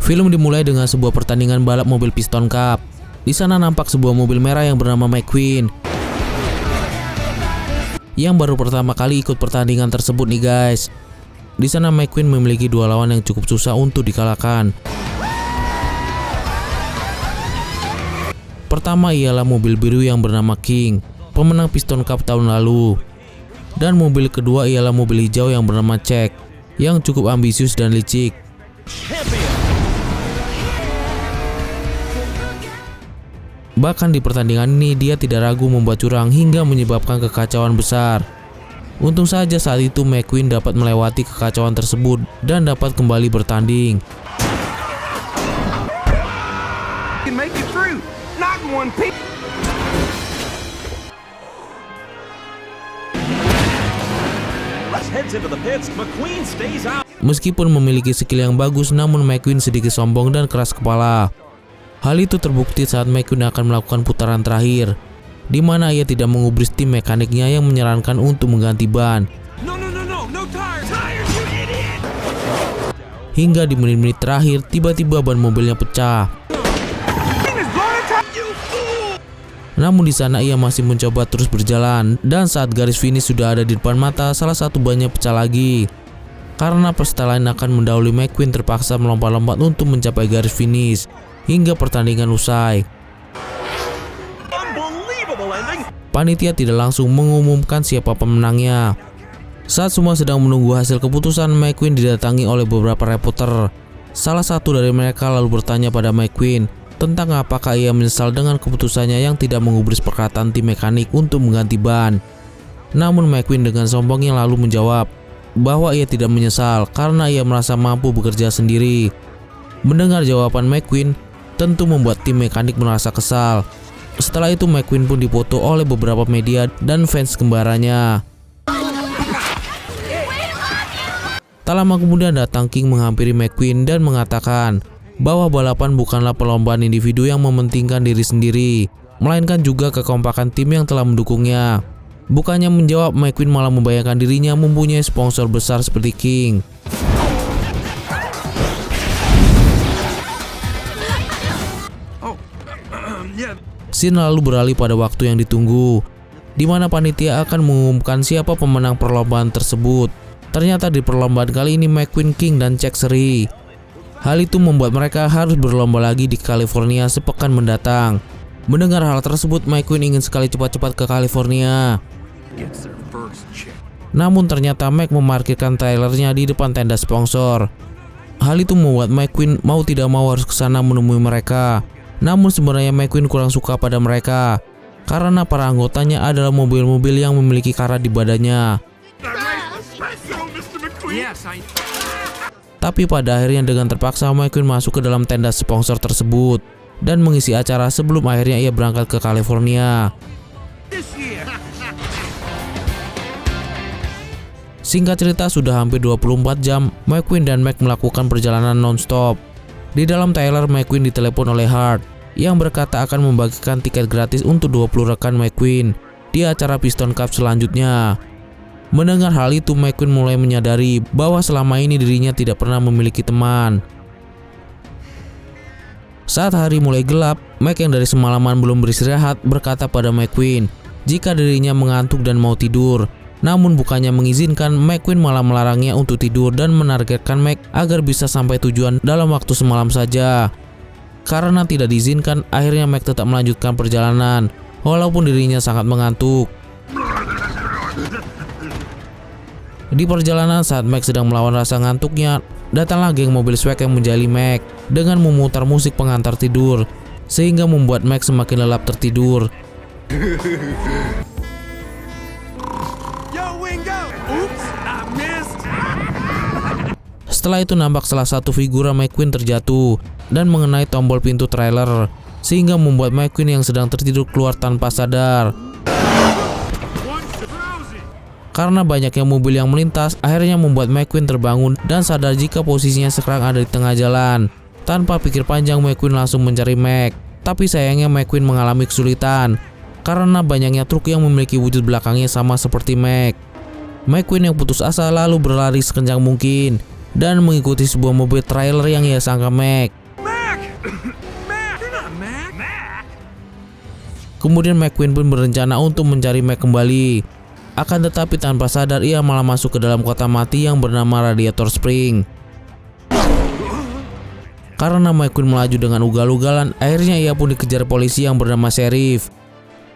Film dimulai dengan sebuah pertandingan balap mobil Piston Cup. Di sana nampak sebuah mobil merah yang bernama McQueen, yang baru pertama kali ikut pertandingan tersebut nih guys. Di sana McQueen memiliki dua lawan yang cukup susah untuk dikalahkan. Pertama ialah mobil biru yang bernama King, pemenang Piston Cup tahun lalu. Dan mobil kedua ialah mobil hijau yang bernama Jack, yang cukup ambisius dan licik. Bahkan di pertandingan ini dia tidak ragu membuat curang hingga menyebabkan kekacauan besar. Untung saja saat itu McQueen dapat melewati kekacauan tersebut dan dapat kembali bertanding. Meskipun memiliki skill yang bagus, namun McQueen sedikit sombong dan keras kepala. Hal itu terbukti saat McQueen akan melakukan putaran terakhir, di mana ia tidak mengubris tim mekaniknya yang menyarankan untuk mengganti ban. Hingga di menit-menit terakhir, tiba-tiba ban mobilnya pecah. Namun di sana ia masih mencoba terus berjalan, dan saat garis finish sudah ada di depan mata, salah satu bannya pecah lagi. Karena peserta lain akan mendahului, McQueen terpaksa melompat-lompat untuk mencapai garis finish hingga pertandingan usai. Panitia tidak langsung mengumumkan siapa pemenangnya. Saat semua sedang menunggu hasil keputusan, McQueen didatangi oleh beberapa reporter. Salah satu dari mereka lalu bertanya pada McQueen tentang apakah ia menyesal dengan keputusannya yang tidak mengubris perkataan tim mekanik untuk mengganti ban. Namun McQueen dengan sombongnya lalu menjawab bahwa ia tidak menyesal karena ia merasa mampu bekerja sendiri. Mendengar jawaban McQueen tentu membuat tim mekanik merasa kesal. Setelah itu McQueen pun dipoto oleh beberapa media dan fans kembarannya. Tak lama kemudian datang King menghampiri McQueen dan mengatakan bahwa balapan bukanlah perlombaan individu yang mementingkan diri sendiri, melainkan juga kekompakan tim yang telah mendukungnya. Bukannya menjawab, McQueen malah membayangkan dirinya mempunyai sponsor besar seperti King. Scene lalu beralih pada waktu yang ditunggu, di mana panitia akan mengumumkan siapa pemenang perlombaan tersebut. Ternyata di perlombaan kali ini McQueen, King, dan Jack seri. Hal itu membuat mereka harus berlomba lagi di California sepekan mendatang. Mendengar hal tersebut, McQueen ingin sekali cepat-cepat ke California. Namun ternyata Mac memarkirkan trailernya di depan tenda sponsor. Hal itu membuat McQueen mau tidak mau harus ke sana menemui mereka. Namun sebenarnya McQueen kurang suka pada mereka karena para anggotanya adalah mobil-mobil yang memiliki karat di badannya. Tapi pada akhirnya dengan terpaksa McQueen masuk ke dalam tenda sponsor tersebut dan mengisi acara sebelum akhirnya ia berangkat ke California. Singkat cerita, sudah hampir 24 jam McQueen dan Mac melakukan perjalanan non-stop. Di dalam trailer, McQueen ditelepon oleh Hart yang berkata akan membagikan tiket gratis untuk 20 rekan McQueen di acara Piston Cup selanjutnya. Mendengar hal itu, McQueen mulai menyadari bahwa selama ini dirinya tidak pernah memiliki teman. Saat hari mulai gelap, Mac yang dari semalaman belum beristirahat berkata pada McQueen jika dirinya mengantuk dan mau tidur. Namun bukannya mengizinkan, McQueen malah melarangnya untuk tidur dan menargetkan Mac agar bisa sampai tujuan dalam waktu semalam saja. Karena tidak diizinkan, akhirnya Mac tetap melanjutkan perjalanan walaupun dirinya sangat mengantuk. Di perjalanan saat Mac sedang melawan rasa ngantuknya, datanglah geng mobil swag yang menjali Mac dengan memutar musik pengantar tidur sehingga membuat Mac semakin lelap tertidur. Setelah itu nampak salah satu figura McQueen terjatuh dan mengenai tombol pintu trailer sehingga membuat McQueen yang sedang tertidur keluar tanpa sadar. Karena banyaknya mobil yang melintas, akhirnya membuat McQueen terbangun dan sadar jika posisinya sekarang ada di tengah jalan. Tanpa pikir panjang, McQueen langsung mencari Mac. Tapi sayangnya McQueen mengalami kesulitan karena banyaknya truk yang memiliki wujud belakangnya sama seperti Mac. McQueen yang putus asa lalu berlari sekencang mungkin dan mengikuti sebuah mobil trailer yang ia sangka Mac. Kemudian McQueen pun berencana untuk mencari Mac kembali. Akan tetapi tanpa sadar ia malah masuk ke dalam kota mati yang bernama Radiator Spring. Karena McQueen melaju dengan ugal-ugalan, akhirnya ia pun dikejar polisi yang bernama Sheriff.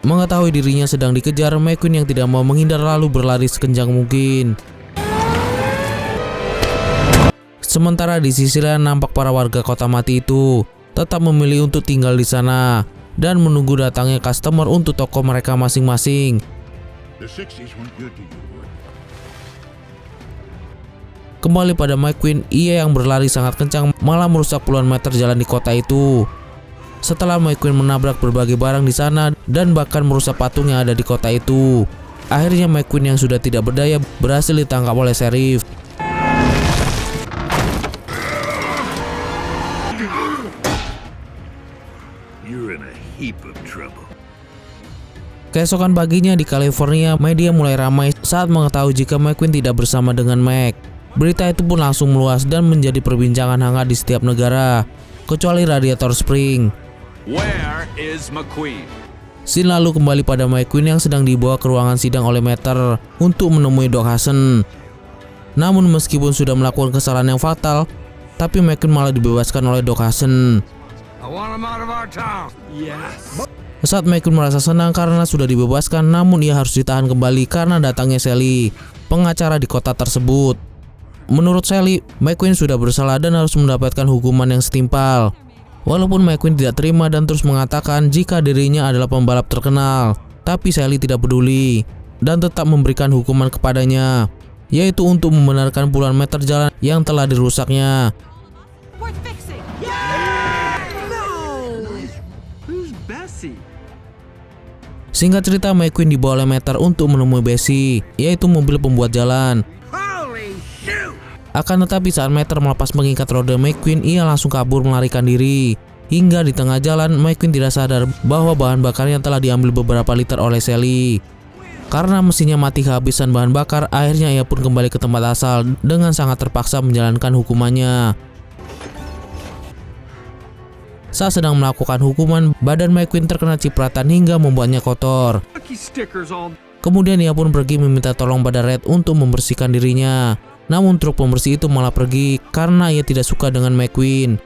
Mengetahui dirinya sedang dikejar, McQueen yang tidak mau menghindar lalu berlari sekencang mungkin. Sementara di sisi lain nampak para warga kota mati itu tetap memilih untuk tinggal di sana dan menunggu datangnya customer untuk toko mereka masing-masing. Kembali pada McQueen, ia yang berlari sangat kencang malah merusak puluhan meter jalan di kota itu. Setelah McQueen menabrak berbagai barang di sana dan bahkan merusak patung yang ada di kota itu, akhirnya McQueen yang sudah tidak berdaya berhasil ditangkap oleh Sheriff. Keesokan paginya di California, media mulai ramai saat mengetahui jika McQueen tidak bersama dengan Mac. Berita itu pun langsung meluas dan menjadi perbincangan hangat di setiap negara, kecuali Radiator Spring. Where is McQueen? Scene lalu kembali pada McQueen yang sedang dibawa ke ruangan sidang oleh Mater untuk menemui Doc Hudson. Namun meskipun sudah melakukan kesalahan yang fatal, tapi McQueen malah dibebaskan oleh Doc Hudson. Saat McQueen merasa senang karena sudah dibebaskan, namun ia harus ditahan kembali karena datangnya Sally, pengacara di kota tersebut. Menurut Sally, McQueen sudah bersalah dan harus mendapatkan hukuman yang setimpal. Walaupun McQueen tidak terima dan terus mengatakan jika dirinya adalah pembalap terkenal, tapi Sally tidak peduli dan tetap memberikan hukuman kepadanya, yaitu untuk membenarkan puluhan meter jalan yang telah dirusaknya. Singkat cerita, McQueen dibawa oleh Mater untuk menemui Bessie, yaitu mobil pembuat jalan. Akan tetapi saat Mater melepas mengikat roda McQueen, ia langsung kabur melarikan diri. Hingga di tengah jalan, McQueen tidak sadar bahwa bahan bakarnya telah diambil beberapa liter oleh Sally. Karena mesinnya mati kehabisan bahan bakar, akhirnya ia pun kembali ke tempat asal dengan sangat terpaksa menjalankan hukumannya. Saat sedang melakukan hukuman, badan McQueen terkena cipratan hingga membuatnya kotor. Kemudian ia pun pergi meminta tolong pada Red untuk membersihkan dirinya. Namun truk pembersih itu malah pergi karena ia tidak suka dengan McQueen.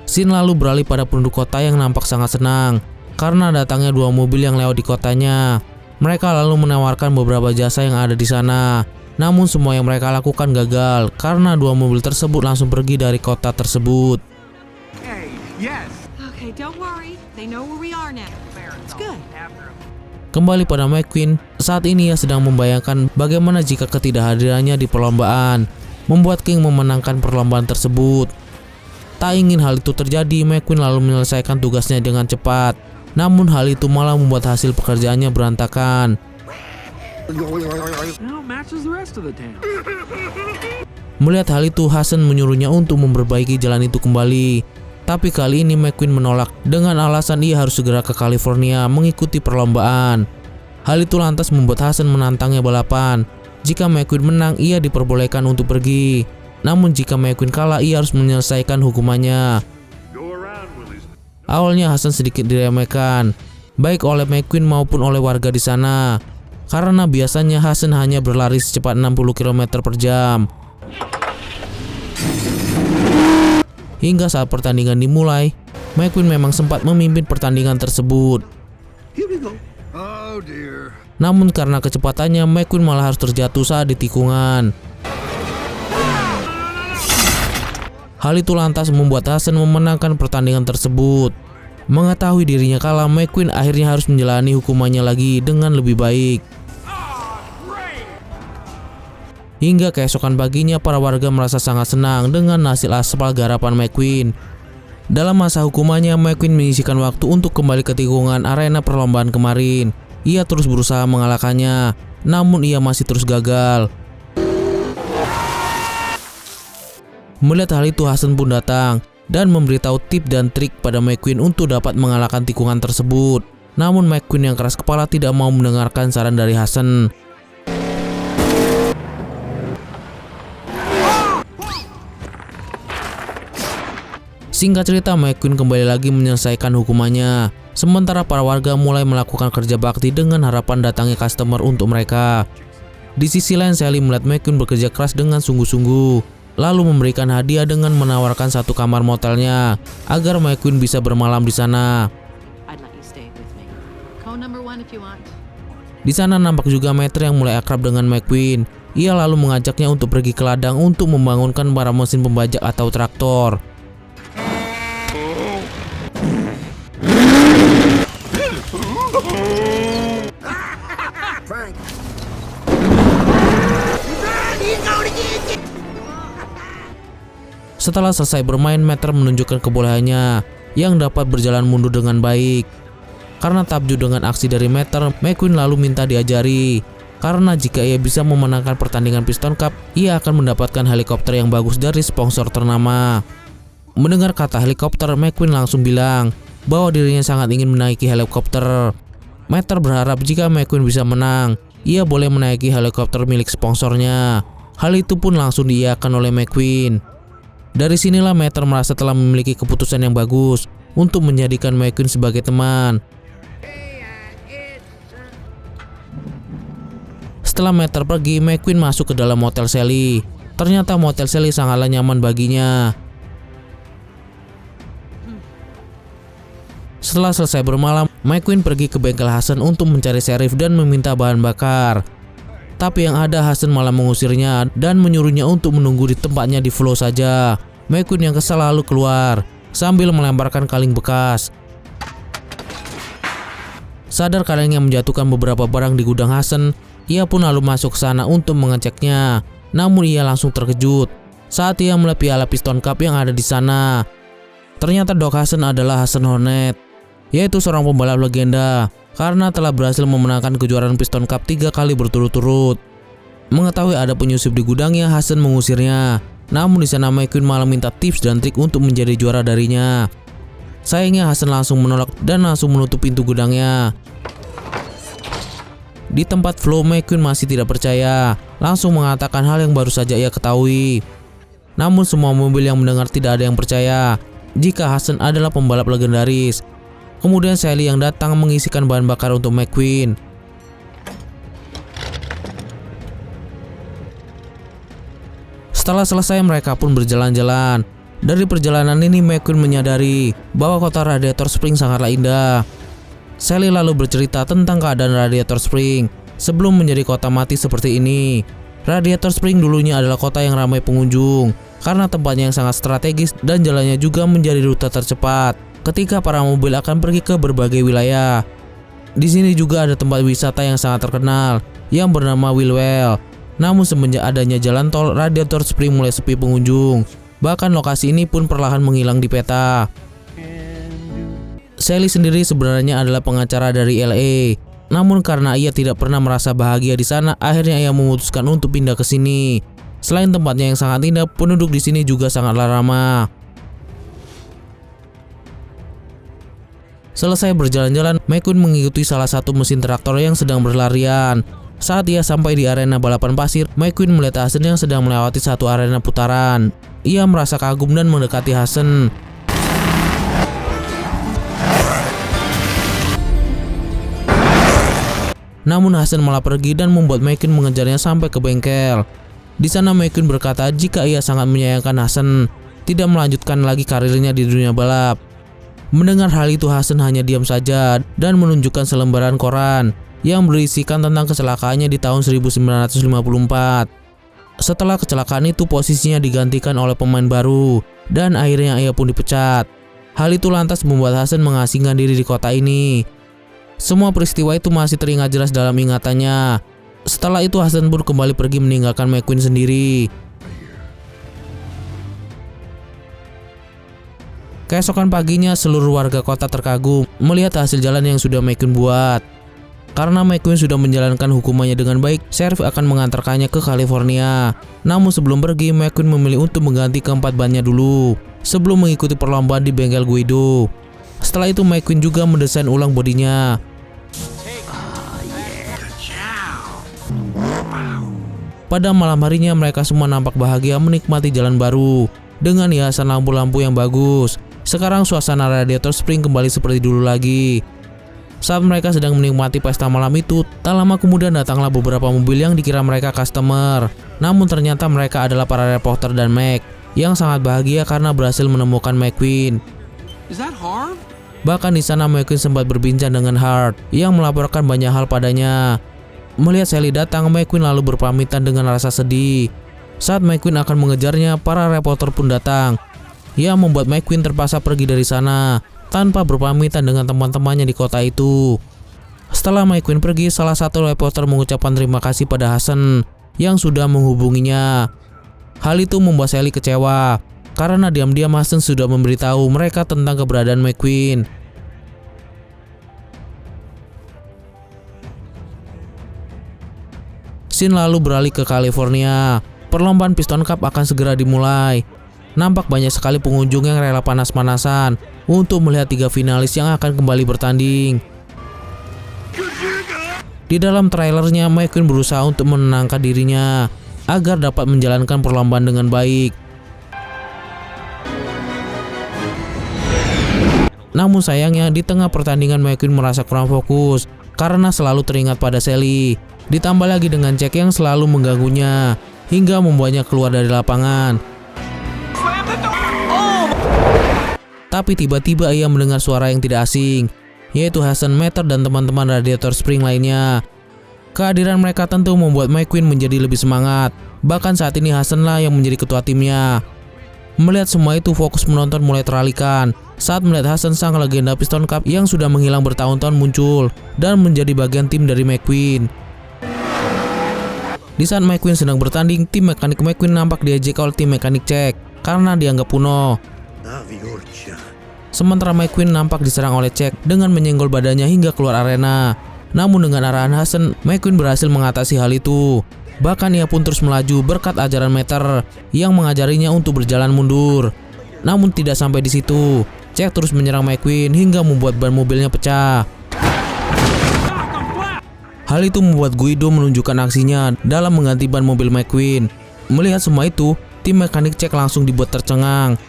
Scene lalu beralih pada penduduk kota yang nampak sangat senang karena datangnya dua mobil yang lewat di kotanya. Mereka lalu menawarkan beberapa jasa yang ada di sana. Namun semua yang mereka lakukan gagal karena dua mobil tersebut langsung pergi dari kota tersebut. Kembali pada McQueen, saat ini ia sedang membayangkan bagaimana jika ketidakhadirannya di perlombaan membuat King memenangkan perlombaan tersebut. Tak ingin hal itu terjadi, McQueen lalu menyelesaikan tugasnya dengan cepat. Namun hal itu malah membuat hasil pekerjaannya berantakan. Melihat hal itu, Hudson menyuruhnya untuk memperbaiki jalan itu kembali. Tapi kali ini McQueen menolak dengan alasan ia harus segera ke California mengikuti perlombaan. Hal itu lantas membuat Hudson menantangnya balapan. Jika McQueen menang, ia diperbolehkan untuk pergi. Namun jika McQueen kalah, ia harus menyelesaikan hukumannya. Awalnya Hudson sedikit diremehkan, baik oleh McQueen maupun oleh warga di sana. Karena biasanya Hudson hanya berlari secepat 60 km per jam. Hingga saat pertandingan dimulai, McQueen memang sempat memimpin pertandingan tersebut. Namun karena kecepatannya, McQueen malah harus terjatuh saat di tikungan. Hal itu lantas membuat Hudson memenangkan pertandingan tersebut. Mengetahui dirinya kalah, McQueen akhirnya harus menjalani hukumannya lagi dengan lebih baik. Hingga keesokan paginya, para warga merasa sangat senang dengan hasil aspal garapan McQueen. Dalam masa hukumannya, McQueen menyisihkan waktu untuk kembali ke tikungan arena perlombaan kemarin. Ia terus berusaha mengalahkannya, namun ia masih terus gagal. Melihat hal itu, Hudson pun datang dan memberitahu tip dan trik pada McQueen untuk dapat mengalahkan tikungan tersebut. Namun McQueen yang keras kepala tidak mau mendengarkan saran dari Hudson. Singkat cerita, McQueen kembali lagi menyelesaikan hukumannya. Sementara para warga mulai melakukan kerja bakti dengan harapan datangnya customer untuk mereka. Di sisi lain, Sally melihat McQueen bekerja keras dengan sungguh-sungguh, lalu memberikan hadiah dengan menawarkan satu kamar motelnya agar McQueen bisa bermalam di sana. I'd let you stay with me. Cone number 1 if you want. Di sana nampak juga Maître yang mulai akrab dengan McQueen. Ia lalu mengajaknya untuk pergi ke ladang untuk membangunkan para mesin pembajak atau traktor. Setelah selesai bermain, Maître menunjukkan kebolehannya yang dapat berjalan mundur dengan baik. Karena takjub dengan aksi dari Maître, McQueen lalu minta diajari. Karena jika ia bisa memenangkan pertandingan Piston Cup, ia akan mendapatkan helikopter yang bagus dari sponsor ternama. Mendengar kata helikopter, McQueen langsung bilang bahwa dirinya sangat ingin menaiki helikopter. Maître berharap jika McQueen bisa menang, ia boleh menaiki helikopter milik sponsornya. Hal itu pun langsung diiyakan oleh McQueen. Dari sinilah Maître merasa telah memiliki keputusan yang bagus untuk menjadikan McQueen sebagai teman. Setelah Maître pergi, McQueen masuk ke dalam motel Sally. Ternyata motel Sally sangatlah nyaman baginya. Setelah selesai bermalam, McQueen pergi ke bengkel Hasan untuk mencari Sheriff dan meminta bahan bakar. Tapi yang ada Hasan malah mengusirnya dan menyuruhnya untuk menunggu di tempatnya di Flow saja. McQueen yang kesal lalu keluar sambil melemparkan kaleng bekas. Sadar kalengnya menjatuhkan beberapa barang di gudang Hasan, ia pun lalu masuk ke sana untuk mengeceknya. Namun ia langsung terkejut saat ia melihat piala Piston Cup yang ada di sana. Ternyata Doc Hasan adalah Hasan Hornet, yaitu seorang pembalap legenda karena telah berhasil memenangkan kejuaraan Piston Cup 3 kali berturut-turut. Mengetahui ada penyusup di gudangnya, Hasan mengusirnya. Namun di sana McQueen malah minta tips dan trik untuk menjadi juara darinya. Sayangnya Hasan langsung menolak dan langsung menutup pintu gudangnya. Di tempat Flow, McQueen masih tidak percaya, langsung mengatakan hal yang baru saja ia ketahui. Namun semua mobil yang mendengar tidak ada yang percaya jika Hasan adalah pembalap legendaris. Kemudian Sally yang datang mengisikan bahan bakar untuk McQueen. Setelah selesai, mereka pun berjalan-jalan. Dari perjalanan ini, McQueen menyadari bahwa kota Radiator Springs sangatlah indah. Sally lalu bercerita tentang keadaan Radiator Springs sebelum menjadi kota mati seperti ini. Radiator Springs dulunya adalah kota yang ramai pengunjung karena tempatnya yang sangat strategis dan jalannya juga menjadi rute tercepat ketika para mobil akan pergi ke berbagai wilayah. Di sini juga ada tempat wisata yang sangat terkenal yang bernama Willwell. Namun semenjak adanya jalan tol, Radiator Springs mulai sepi pengunjung. Bahkan lokasi ini pun perlahan menghilang di peta. Sally sendiri sebenarnya adalah pengacara dari LA. Namun karena ia tidak pernah merasa bahagia di sana, akhirnya ia memutuskan untuk pindah ke sini. Selain tempatnya yang sangat indah, penduduk di sini juga sangatlah ramah. Selesai berjalan-jalan, McQueen mengikuti salah satu mesin traktor yang sedang berlarian. Saat ia sampai di arena balapan pasir, McQueen melihat Hasan yang sedang melewati satu arena putaran. Ia merasa kagum dan mendekati Hasan. Namun Hasan malah pergi dan membuat McQueen mengejarnya sampai ke bengkel. Di sana McQueen berkata jika ia sangat menyayangkan Hasan tidak melanjutkan lagi karirnya di dunia balap. Mendengar hal itu, Hasan hanya diam saja dan menunjukkan selembaran koran yang berisikan tentang kecelakaannya di tahun 1954. Setelah kecelakaan itu, posisinya digantikan oleh pemain baru dan akhirnya ia pun dipecat. Hal itu lantas membuat Hasan mengasingkan diri di kota ini. Semua peristiwa itu masih teringat jelas dalam ingatannya. Setelah itu Hasan pun kembali pergi meninggalkan McQueen sendiri. Keesokan paginya seluruh warga kota terkagum melihat hasil jalan yang sudah McQueen buat. Karena McQueen sudah menjalankan hukumannya dengan baik, Sheriff akan mengantarkannya ke California. Namun sebelum pergi, McQueen memilih untuk mengganti keempat bannya dulu sebelum mengikuti perlombaan di bengkel Guido. Setelah itu McQueen juga mendesain ulang bodinya. Pada malam harinya mereka semua nampak bahagia menikmati jalan baru dengan hiasan lampu-lampu yang bagus. Sekarang suasana Radiator Spring kembali seperti dulu lagi. Saat mereka sedang menikmati pesta malam itu, tak lama kemudian datanglah beberapa mobil yang dikira mereka customer. Namun ternyata mereka adalah para reporter dan Mac yang sangat bahagia karena berhasil menemukan McQueen. Is that Harv? Bahkan di sana McQueen sempat berbincang dengan Hart yang melaporkan banyak hal padanya. Melihat Sally datang, McQueen lalu berpamitan dengan rasa sedih. Saat McQueen akan mengejarnya, para reporter pun datang, yang membuat McQueen terpaksa pergi dari sana tanpa berpamitan dengan teman-temannya di kota itu. Setelah McQueen pergi, salah satu reporter mengucapkan terima kasih pada Hasan yang sudah menghubunginya. Hal itu membuat Sally kecewa karena diam-diam Hasan sudah memberitahu mereka tentang keberadaan McQueen. Scene lalu beralih ke California. Perlombaan Piston Cup akan segera dimulai. Nampak banyak sekali pengunjung yang rela panas-panasan untuk melihat 3 finalis yang akan kembali bertanding. Di dalam trailernya, McQueen berusaha untuk menenangkan dirinya agar dapat menjalankan perlombaan dengan baik. Namun sayangnya di tengah pertandingan McQueen merasa kurang fokus karena selalu teringat pada Sally. Ditambah lagi dengan Jack yang selalu mengganggunya hingga membuatnya keluar dari lapangan. Tapi tiba-tiba ia mendengar suara yang tidak asing, yaitu Hasan, Mater dan teman-teman Radiator Spring lainnya. Kehadiran mereka tentu membuat McQueen menjadi lebih semangat. Bahkan saat ini Hasan lah yang menjadi ketua timnya. Melihat semua itu, fokus penonton mulai teralihkan saat melihat Hasan, sang legenda Piston Cup yang sudah menghilang bertahun-tahun, muncul dan menjadi bagian tim dari McQueen. Di saat McQueen sedang bertanding, tim mekanik McQueen nampak diejek oleh tim mekanik Jack karena dianggap kuno. Sementara McQueen nampak diserang oleh Jack dengan menyenggol badannya hingga keluar arena. Namun dengan arahan Hasan, McQueen berhasil mengatasi hal itu. Bahkan ia pun terus melaju berkat ajaran Mater yang mengajarinya untuk berjalan mundur. Namun tidak sampai di situ, Jack terus menyerang McQueen hingga membuat ban mobilnya pecah. Hal itu membuat Guido menunjukkan aksinya dalam mengganti ban mobil McQueen. Melihat semua itu, tim mekanik Jack langsung dibuat tercengang.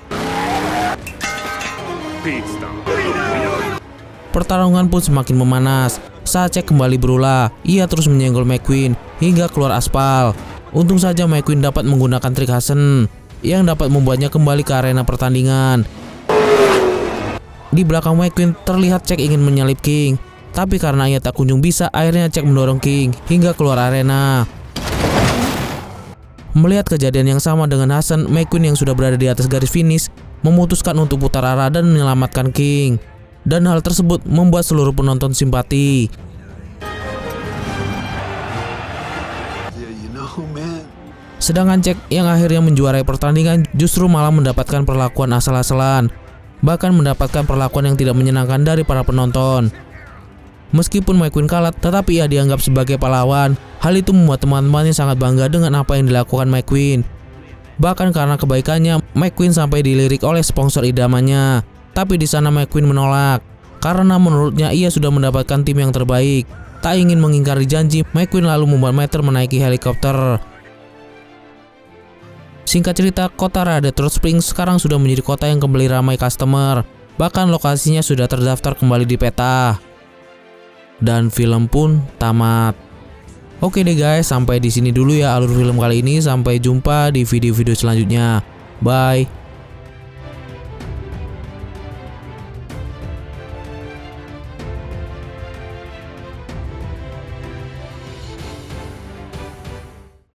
Pertarungan pun semakin memanas. Saat Jack kembali berulah, ia terus menyenggol McQueen hingga keluar aspal. Untung saja McQueen dapat menggunakan trik Hasan yang dapat membuatnya kembali ke arena pertandingan. Di belakang McQueen terlihat Jack ingin menyalip King. Tapi karena ia tak kunjung bisa, akhirnya Jack mendorong King hingga keluar arena. Melihat kejadian yang sama dengan Hasan, McQueen yang sudah berada di atas garis finish memutuskan untuk putar arah dan menyelamatkan King. Dan hal tersebut membuat seluruh penonton simpati. Sedangkan Jack yang akhirnya menjuarai pertandingan justru malah mendapatkan perlakuan asal-asalan. Bahkan mendapatkan perlakuan yang tidak menyenangkan dari para penonton. Meskipun McQueen kalah, tetapi ia dianggap sebagai pahlawan. Hal itu membuat teman-temannya sangat bangga dengan apa yang dilakukan McQueen. Bahkan karena kebaikannya, McQueen sampai dilirik oleh sponsor idamannya. Tapi di sana McQueen menolak, karena menurutnya ia sudah mendapatkan tim yang terbaik. Tak ingin mengingkari janji, McQueen lalu membuat Mater menaiki helikopter. Singkat cerita, kota Radiator Springs sekarang sudah menjadi kota yang kembali ramai customer. Bahkan lokasinya sudah terdaftar kembali di peta. Dan film pun tamat. Oke deh guys, sampai di sini dulu ya alur film kali ini. Sampai jumpa di video-video selanjutnya. Bye.